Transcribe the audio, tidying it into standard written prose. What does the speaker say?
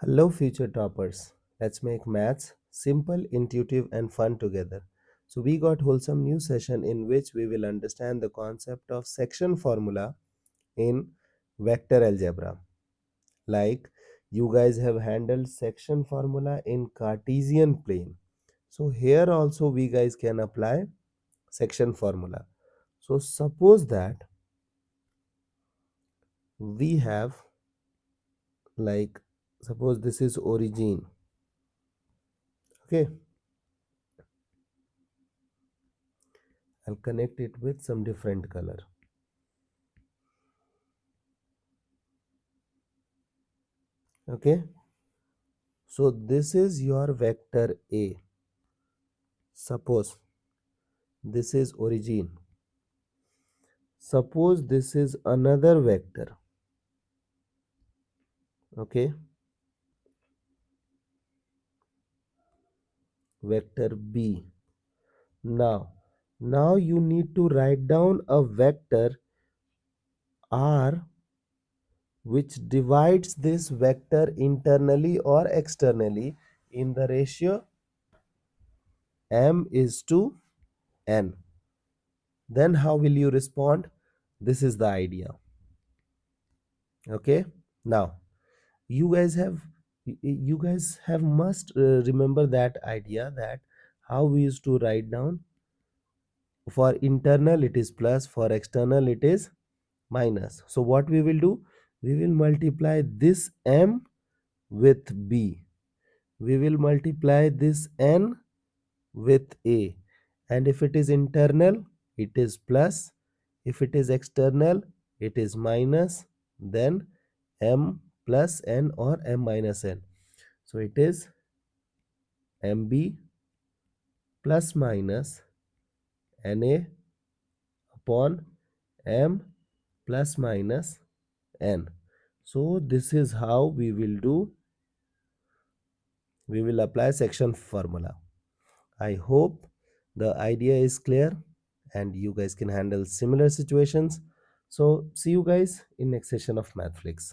Hello, future toppers. Let's make maths simple, intuitive, and fun together. So, we got wholesome new session in which we will understand the concept of section formula in vector algebra. Like you guys have handled section formula in Cartesian plane. So, here also we guys can apply section formula. So, suppose that we have like suppose this is origin. Okay, I'll connect it with some different color. Okay, so this is your vector A. Suppose this is origin. Suppose this is another vector. Okay, vector B. Now you need to write down a vector R which divides this vector internally or externally in the ratio m is to n. Then how will you respond? This is the idea. Okay, now you guys have must remember that idea, that how we used to write down. For internal it is plus, for external it is minus. So what we will do, we will multiply this m with b, we will multiply this n with a, and if it is internal it is plus, if it is external it is minus, then m plus n or m minus n. So it is mb plus minus na upon m plus minus n. So this is how we will do, we will apply section formula. I hope the idea is clear and you guys can handle similar situations. So see you guys in next session of Mathflix.